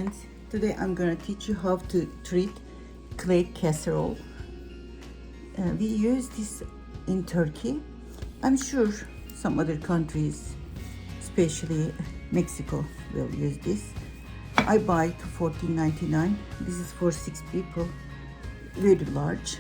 friends, today I'm gonna teach you how to treat clay casserole. We use this in Turkey. I'm sure some other countries, especially Mexico, will use this. I buy it for $14.99. This is for 6 people, very large.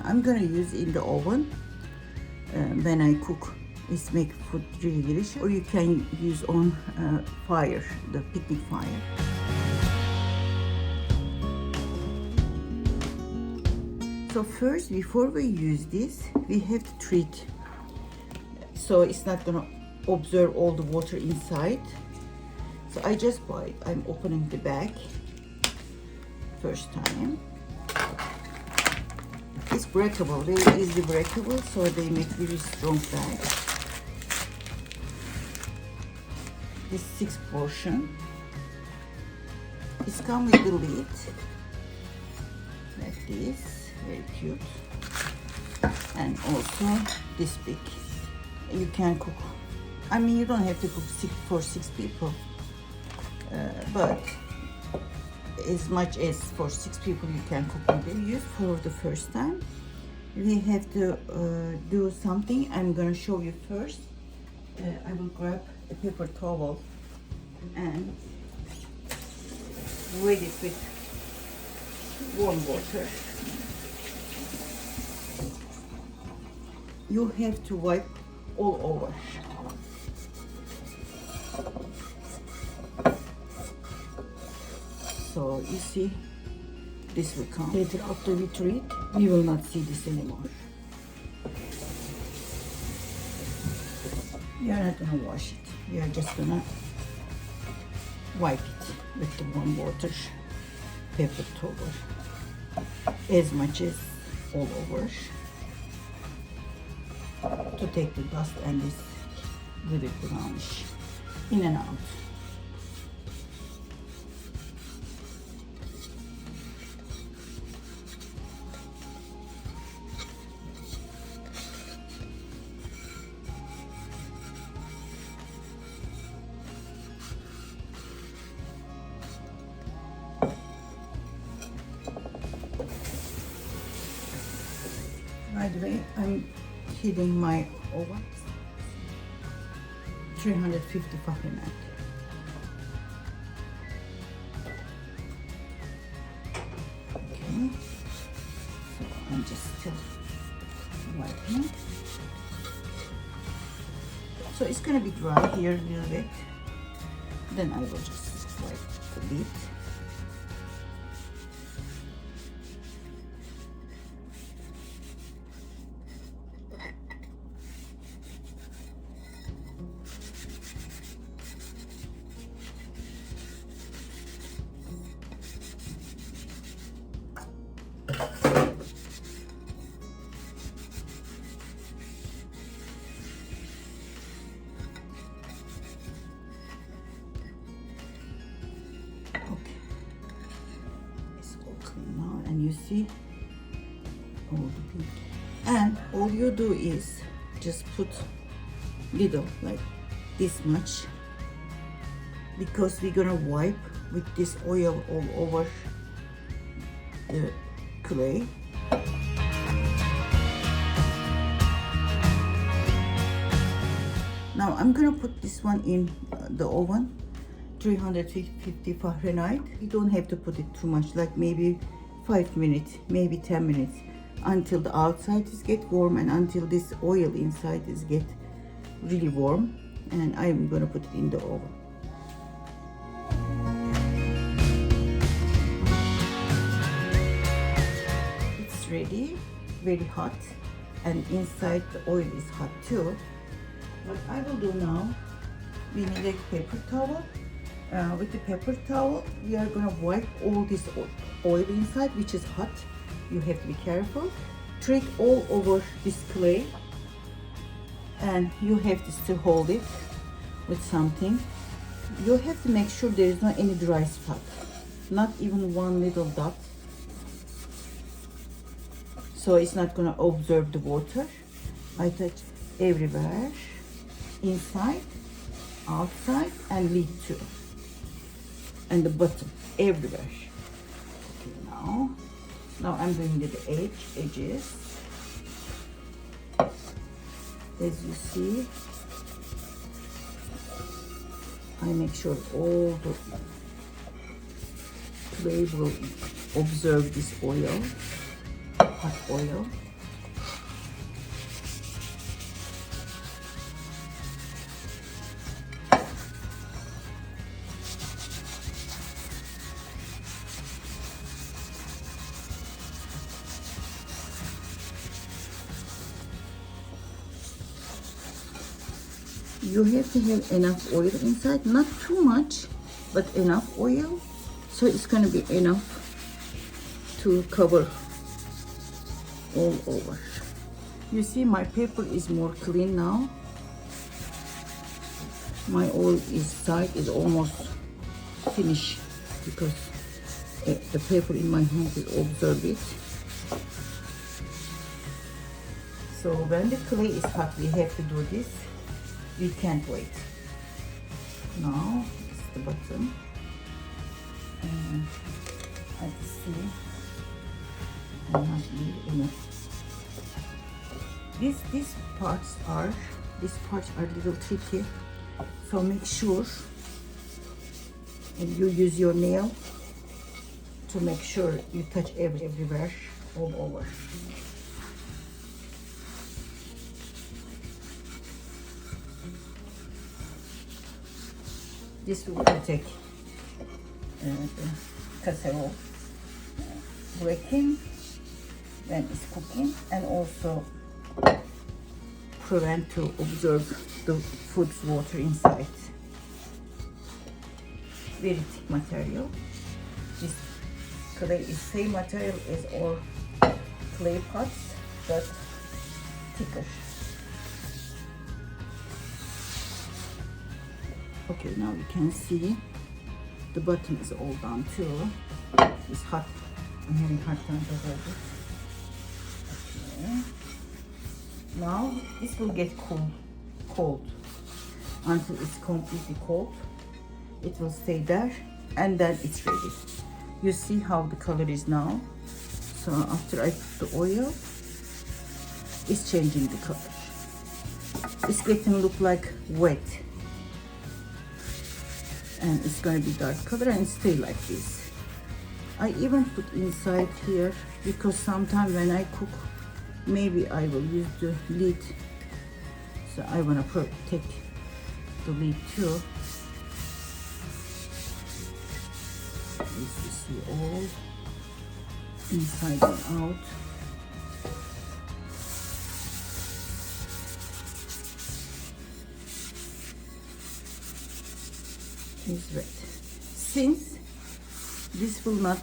I'm gonna use in the oven when I cook. It's make food really delicious, or you can use on fire, the picnic fire. So first, before we use this, we have to treat, so it's not gonna absorb all the water inside. So I just buy it. I'm opening the bag first time. It's breakable, very easily breakable, so they make very strong bag. This 6 portion. It's come with the lid, like this, very cute. And also this big. You can cook. I mean, you don't have to cook for 6 people, but as much as for 6 people you can cook with it. Use for the first time. We have to do something. I'm gonna show you first. I will grab a paper towel and wet it with warm water. You have to wipe all over. So you see, this will come. Later after we treat, we will not see this anymore. We are not gonna wash it. We are just gonna wipe it with the warm water, paper towel, as much as all over, to take the dust and this little brownish in and out. By the way, I'm heating my oven 350 Fahrenheit. Okay, so I'm just still wiping. So it's gonna be dry here a little bit. Then I will just wipe the lid. And you see all the pink, and all you do is just put little, like this much, because we're gonna wipe with this oil all over the clay. Now I'm gonna put this one in the oven 350 Fahrenheit. You don't have to put it too much, like maybe 5 minutes, maybe 10 minutes, until the outside is get warm and until this oil inside is get really warm. And I'm gonna put it in the oven. It's ready, very hot, and inside the oil is hot too. What I will do now, we need a paper towel. With the paper towel, we are gonna wipe all this oil inside, which is hot. You have to be careful. Treat all over this clay, and you have to still hold it with something. You have to make sure there is not any dry spot, not even one little dot. So it's not gonna absorb the water. I touch everywhere, inside, outside, and lid too. and the bottom, everywhere. Okay, now I'm doing the edges. As you see, I make sure all the clay will observe this oil, hot oil. You have to have enough oil inside, not too much, but enough oil, so it's going to be enough to cover all over. You see, my paper is more clean now. My oil side is almost finished because the paper in my hand will observe it. So when the clay is hot, we have to do this. We can't wait. Now it's the bottom. I see I'm not leave enough. These parts are a little tricky. So make sure and you use your nail to make sure you touch everywhere, all over. This will protect the casserole breaking when it's cooking, and also prevent to absorb the food's water inside. Very thick material. This clay is same material as all clay pots, but thicker. Okay, now you can see the bottom is all done too. It's hot. I'm having hard time to hold it. Okay. Now this will get cold until it's completely cold. It will stay there, and then it's ready. You see how the color is now. So after I put the oil, it's changing the color. It's getting look like wet. And it's going to be dark color and stay like this. I even put inside here because sometimes when I cook, maybe I will use the lid. So I want to protect the lid too. As you see, all inside and out. Is wet. Since this will not,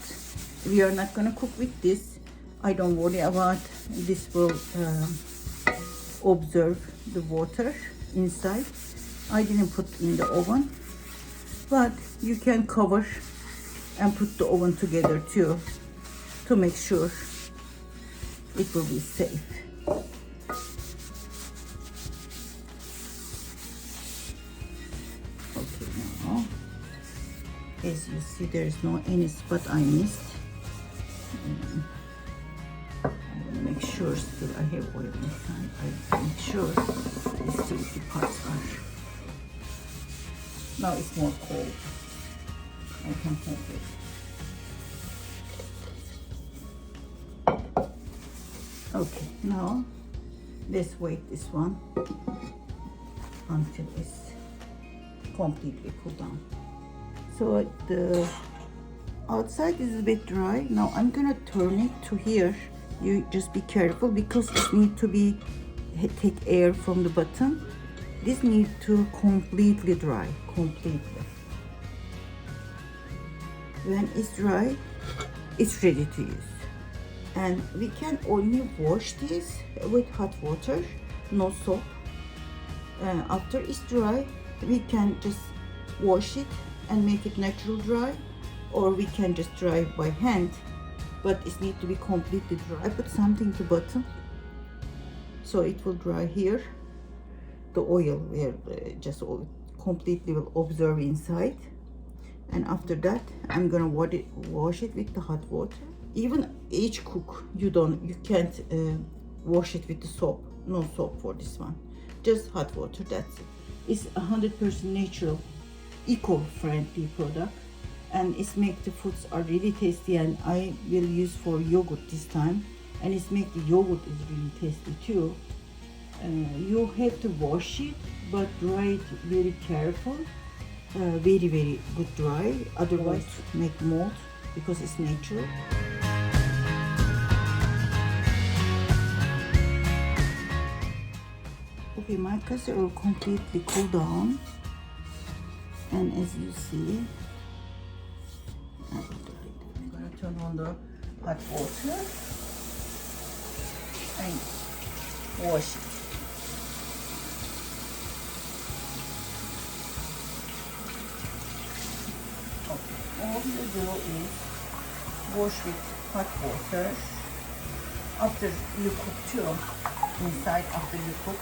we are not going to cook with this, I don't worry about this will observe the water inside. I didn't put in the oven, but you can cover and put the oven together too to make sure it will be safe. As you see, there is no any spot I missed. I want to make sure still I have oil inside. I make sure the sticky parts are. Now it's more cold. I can hold it. Okay, now let's wait this one until it's completely cooled down. So the outside is a bit dry. Now I'm gonna turn it to here. You just be careful because it needs to be take air from the bottom. This needs to completely dry, completely. When it's dry, it's ready to use. And we can only wash this with hot water, no soap. After it's dry, we can just wash it and make it natural dry, or we can just dry it by hand, but it needs to be completely dry. Put something to bottom so it will dry here. The oil will just completely will absorb inside. And after that, I'm gonna wash it with the hot water. Even each cook, you can't wash it with the soap. No soap for this one. Just hot water. That's it. It's 100% natural, eco-friendly product, and it's make the foods are really tasty. And I will use for yogurt this time, and it's make the yogurt is really tasty too. You have to wash it, but dry it very careful. Very good dry, otherwise make mold because it's natural. Okay, my casserole completely cooled down, and as you see, I'm gonna turn on the hot water and wash it. All you do is wash with hot water after you cook too, inside after you cook,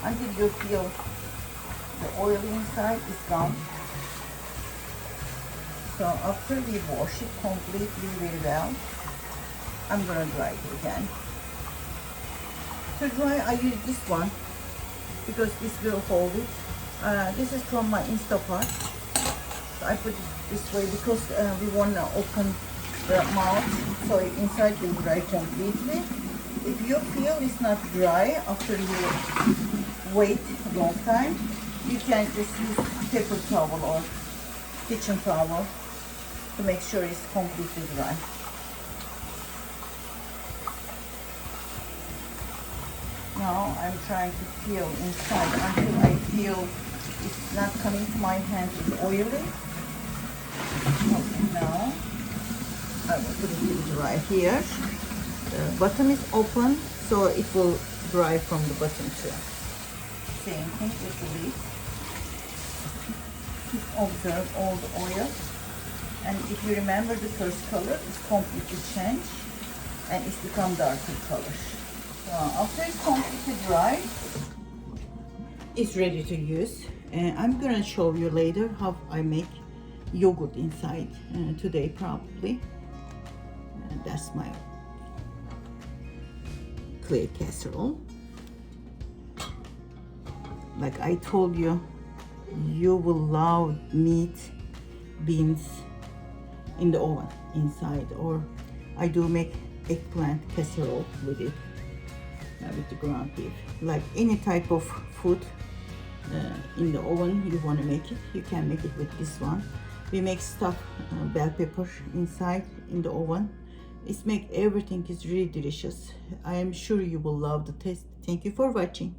until you feel the oil inside is gone. So after we wash it completely very well, I'm gonna dry it again. To dry, I use this one because this will hold it. This is from my Instapot. So I put it this way because we want to open the mouth so inside will dry completely. If you feel it's not dry after you wait a long time, you can just use paper towel or kitchen towel to make sure it's completely dry. Now I'm trying to feel inside until I feel it's not coming to my hand, it's oily. Okay, now I will put it in dry here. The bottom is open, so it will dry from the bottom too. Same thing with the lid. Just observe all the oil. And if you remember, the first color is completely changed and it's become darker color. So after it's completely dry, it's ready to use. I'm gonna show you later how I make yogurt inside today probably. That's my clay casserole. Like I told you, you will love meat, beans in the oven inside, or I do make eggplant casserole with it, with the ground beef. Like any type of food in the oven you want to make it, you can make it with this one. We make stuffed bell pepper inside in the oven. It's make everything is really delicious. I am sure you will love the taste. Thank you for watching.